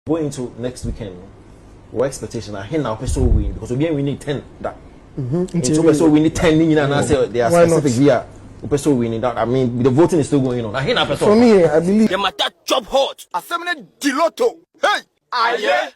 Going into next weekend, what expectation? I hear now person win because again we need 10 that. Into person we need 10 and I say they are specific via person winning that. I mean the voting is still going on. I hear now person. For me, I believe the matter job hot. Assembly diloto. Hey! Aye!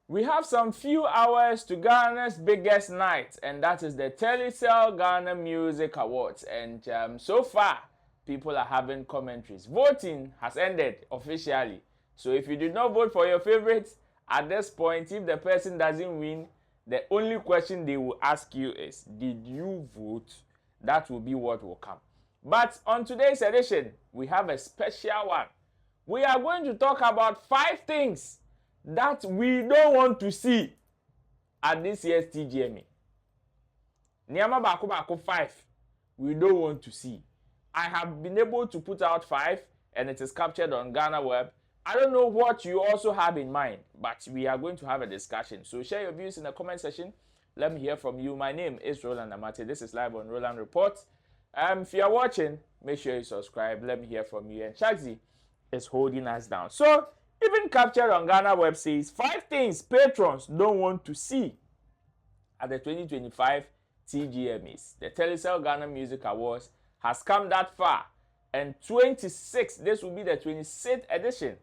We have some few hours to Ghana's biggest night, and that is the Telecel Ghana Music Awards. And so far, people are having commentaries. Voting has ended officially. So if you did not vote for your favorites, at this point, if the person doesn't win, the only question they will ask you is, did you vote? That will be what will come. But on today's edition, we have a special one. We are going to talk about 5 things that we don't want to see at this year's TGMA. Niyama bako 5 we don't want to see. I have been able to put out 5 and it is captured on Ghana Web. I don't know what you also have in mind, but we are going to have a discussion. So share your views in the comment section. Let me hear from you. My name is Roland Amate. This is live on Roland Report. If you are watching, make sure you subscribe. Let me hear from you. And Chagzi is holding us down. So even captured on Ghana Web says 5 things patrons don't want to see at the 2025 TGMAs. The Telecel Ghana Music Awards has come that far, and 26, this will be the 26th edition,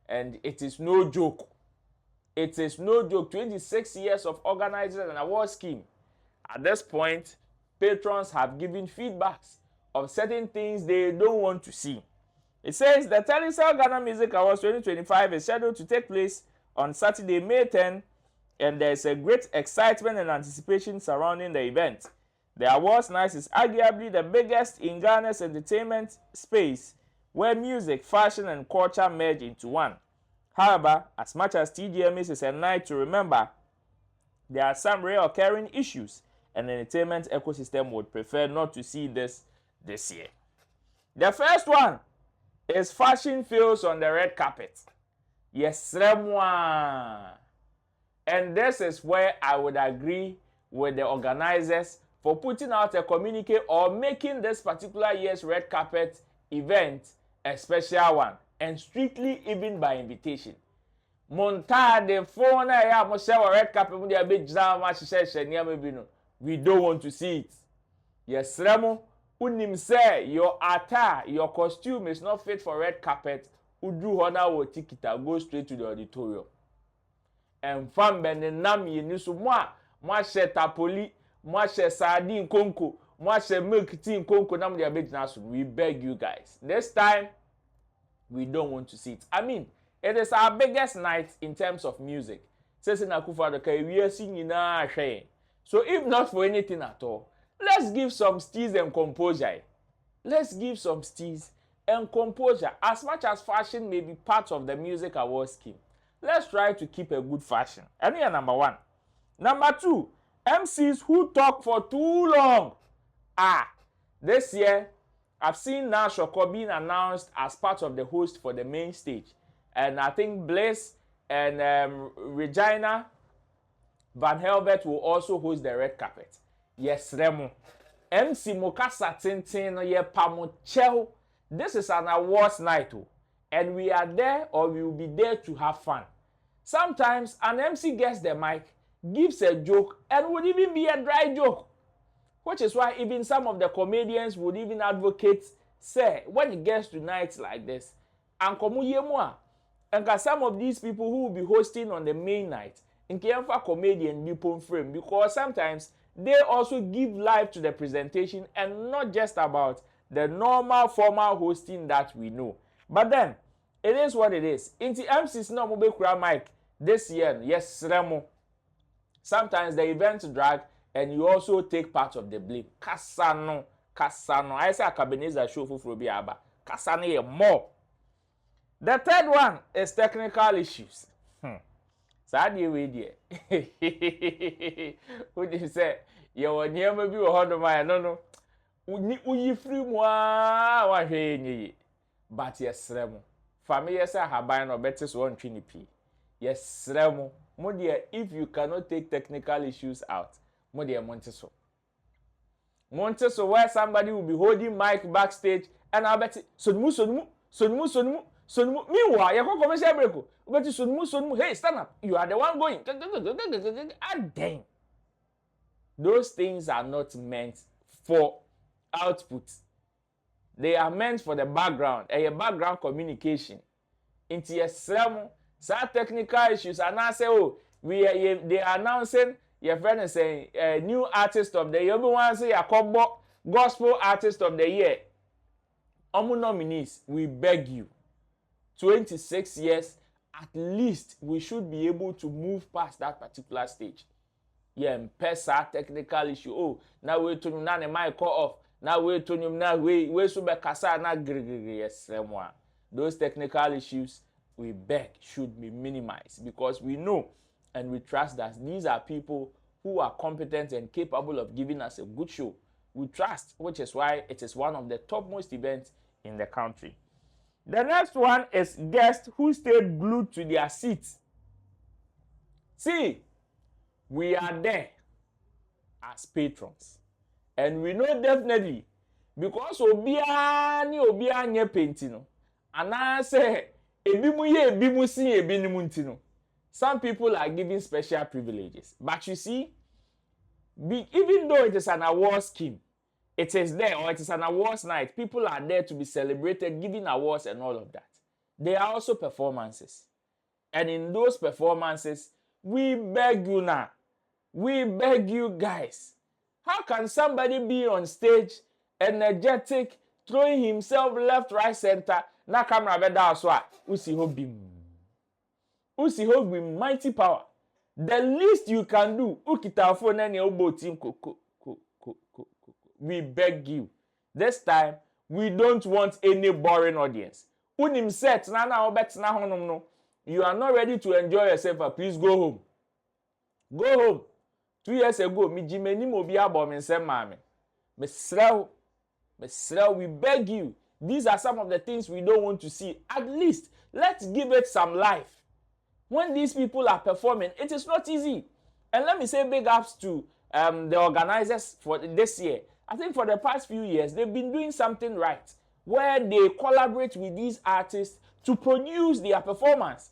and it is no joke. It is no joke. 26 years of organizing an award scheme. At this point, patrons have given feedbacks of certain things they don't want to see. It says the Telecel Ghana Music Awards 2025 is scheduled to take place on Saturday, May 10, and there is a great excitement and anticipation surrounding the event. The awards night is arguably the biggest in Ghana's entertainment space, where music, fashion, and culture merge into one. However, as much as TGMA is a night to remember, there are some recurring issues, and the entertainment ecosystem would prefer not to see this year. The first one is fashion fails on the red carpet. Yes, Remwa. And this is where I would agree with the organizers for putting out a communique or making this particular year's red carpet event a special one, and strictly even by invitation. Montade phone ya mo share red carpet mu dia be jam ma hye niam bi no. We don't want to see it. Yes, Remo, unim say your attire, your costume is not fit for red carpet. Udu hona wo tikita, go straight to the auditorium. And fam ben nam yinu so mo hye tapoli, mo hye sardine konko, mo hye milk tea konko nam dia be jina so. We beg you guys. This time we don't want to see it. I mean, it is our biggest night in terms of music. Says in Akufo-Addo kai we see nyina hwe. So if not for anything at all, let's give some steeze and composure. Let's give some steeze and composure. As much as fashion may be part of the music award scheme, let's try to keep a good fashion. And here number 1. Number 2, MCs who talk for too long. This year, I've seen now Shoko being announced as part of the host for the main stage. And I think Bliss and Regina Van Helbert will also host the red carpet. Yes, Remo. MC Mokasa Tintin ye Pamochel. This is an awards night, and we are there, or we will be there to have fun. Sometimes an MC gets the mic, gives a joke, and would even be a dry joke. Which is why even some of the comedians would even advocate, say, when it gets to nights like this, and some of these people who will be hosting on the main night, in Kiamfa comedian be put frame, because sometimes they also give life to the presentation and not just about the normal formal hosting that we know. But then, it is what it is. In the MC's no mobile crowd mic this year, yes, Remo. Sometimes the events drag and you also take part of the blame. Kasano. I say a Cabernet show for Biaba. Kasano more. The third one is technical issues. Sadly, we dear. What did you say? You were near maybe a hundred mile. No. Uyi free moi. But yes, Remo. Family say have buy no better one trinity. Yes, Remo. Mo dear, if you cannot take technical issues out, mo dear Monteso. Monteso where somebody will be holding mic backstage and I bet so Sonmu. Meanwhile, you go commercial break. But sonmu. Hey, stand up. You are the one going. And then, those things are not meant for output. They are meant for the background. A background communication. Into a some technical issues. And I say, oh, they are announcing your friend is saying a new artist of the year. Everyone say a gospel artist of the year. Omu nominees, we beg you. 26 years, at least we should be able to move past that particular stage. Yeah, pesa technical issue. Oh, now we to na the mic off. Now we to na we so be kasa na grigri yes remwa. Those technical issues we beg should be minimized because we know and we trust that these are people who are competent and capable of giving us a good show. We trust, which is why it is one of the topmost events in the country. The next one is guests who stayed glued to their seats. See, we are there as patrons. And we know definitely because obiya nye paintino. And I say, ebimu si ebinimu ntino. Some people are given special privileges. But you see, even though it is an award scheme, it is there, or it is an awards night, people are there to be celebrated, giving awards and all of that. There are also performances. And in those performances, we beg you now, we beg you guys, how can somebody be on stage, energetic, throwing himself left, right, center, na camera beda aswa, usi hobim. Usi hobim, mighty power. The least you can do, ukita phone and your team we beg you. This time, we don't want any boring audience. Unim set, no. You are not ready to enjoy yourself, please go home. Go home. 2 years ago, mi jimeni mo bi abo mi nsem mame. We beg you. These are some of the things we don't want to see. At least, let's give it some life. When these people are performing, it is not easy. And let me say big ups to the organizers for this year. I think for the past few years, they've been doing something right, where they collaborate with these artists to produce their performance.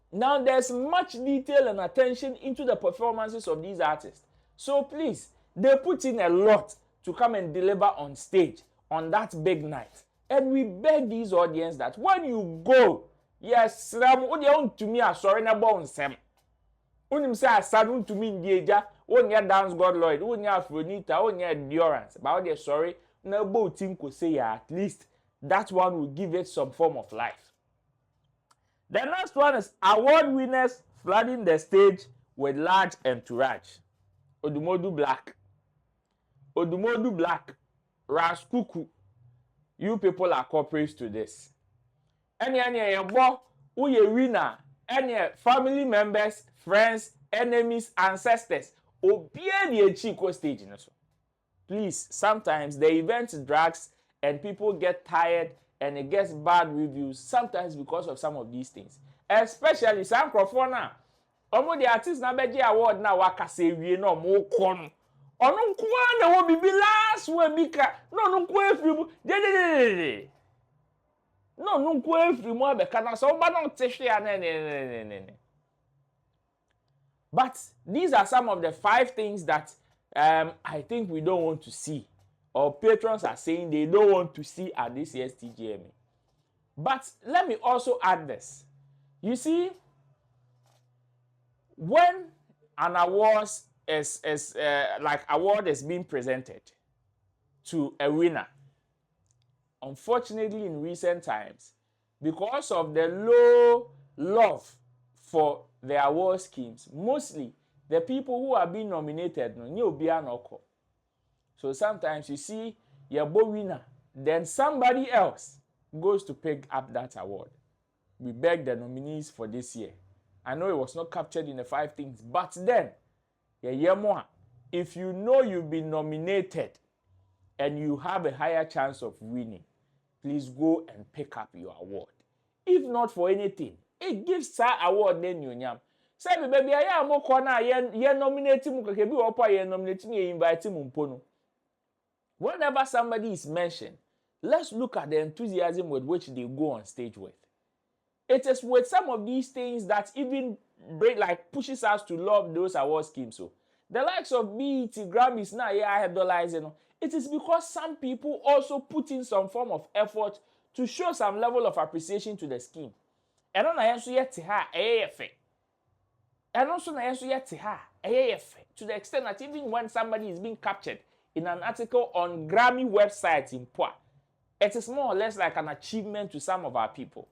Now, there's much detail and attention into the performances of these artists. So please, they put in a lot to come and deliver on stage on that big night. And we beg these audience that when you go, yes, to me a sorry na bon sem. Unim say asadu to me ndieja, onya dance god Lloyd, onya Afronita, onya endurance. But they sorry, na bo team ko say at least that one will give it some form of life. The next one is award winners flooding the stage with large entourage. Odumodu Black, Raskuku. You people are corporates to this. Any uye winner, any family members, friends, enemies, ancestors, obie the Chiko stage. Please, sometimes the event drags and people get tired and it gets bad reviews, sometimes because of some of these things. Especially some crofona. Omo the artist na beji award na waka se wie no mo kon. Onu nko na wo bibi last we bika. No nko efiri de. No nko efiri mo abeka na so ba no tehwe ya ne. But these are some of the 5 things that I think we don't want to see. Or patrons are saying they don't want to see at this year's TGMA. But let me also add this. You see, when an award is being presented to a winner, unfortunately in recent times, because of the low love for the award schemes, mostly the people who are being nominated, so sometimes you see your winner, then somebody else goes to pick up that award. We beg the nominees for this year. I know it was not captured in the 5 things, but then, if you know you've been nominated and you have a higher chance of winning, please go and pick up your award. If not for anything, it gives that award then you nyam. Say baby, I am corner ye nominating mu kebi opa ye nominating ye inviting mu mpono. Whenever somebody is mentioned, let's look at the enthusiasm with which they go on stage with. It is with some of these things that even pushes us to love those award schemes. So the likes of BET, Grammys, now idolizing. It is because some people also put in some form of effort to show some level of appreciation to the scheme. And on I also yet to her and also I also yet to her to the extent that even when somebody is being captured in an article on Grammy website in Poa, it is more or less like an achievement to some of our people.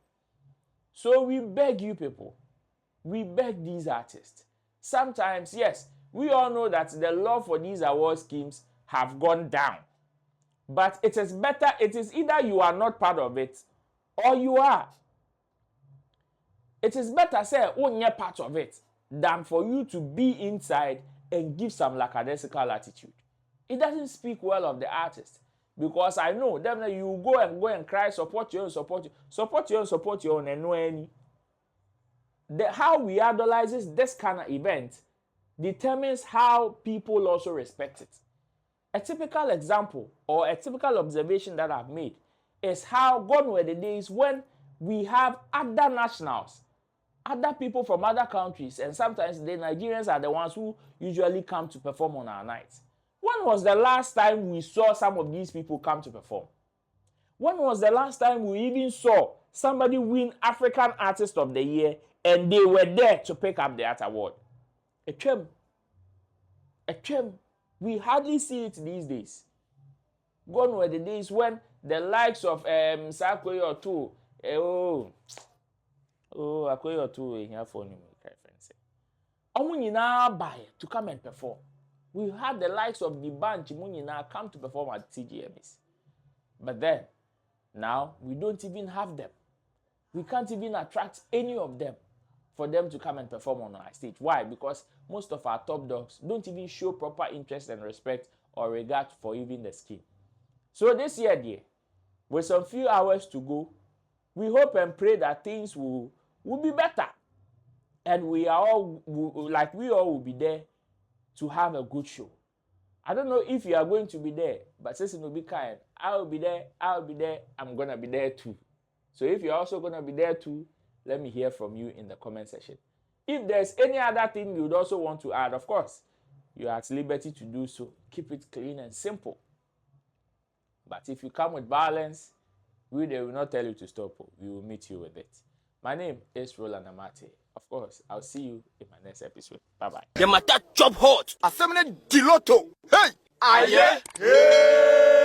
So we beg you people, we beg these artists. Sometimes, yes, we all know that the love for these award schemes have gone down. But it is better, it is either you are not part of it or you are. It is better, say, you're part of it than for you to be inside and give some lackadaisical attitude. It doesn't speak well of the artist. Because I know, definitely you go and cry, support your own, and no any. How we idolizes this kind of event determines how people also respect it. A typical example or a typical observation that I've made is how gone were the days when we have other nationals, other people from other countries, and sometimes the Nigerians are the ones who usually come to perform on our nights. When was the last time we saw some of these people come to perform? When was the last time we even saw somebody win African Artist of the Year and they were there to pick up that award? A trem. We hardly see it these days. Gone were the days when the likes of Sakoye Otu, Akoye Otu here for you, my friends. Omunyina buy to come and perform. We had the likes of the band Chimunyina come to perform at TGMAs. But then, now, we don't even have them. We can't even attract any of them for them to come and perform on our stage. Why? Because most of our top dogs don't even show proper interest and respect or regard for even the scheme. So this year, dear, with some few hours to go, we hope and pray that things will be better. And we all will be there to have a good show. I don't know if you are going to be there, but since it will be kind, I'll be there, I'm going to be there too. So if you're also going to be there too, let me hear from you in the comment section. If there's any other thing you'd also want to add, of course, you're at liberty to do so. Keep it clean and simple. But if you come with violence, they will not tell you to stop. We will meet you with it. My name is Roland Amate. Of course, I'll see you in my next episode. Bye-bye. The matter chop hot. A feminine diloto. Hey! Aye! Hey!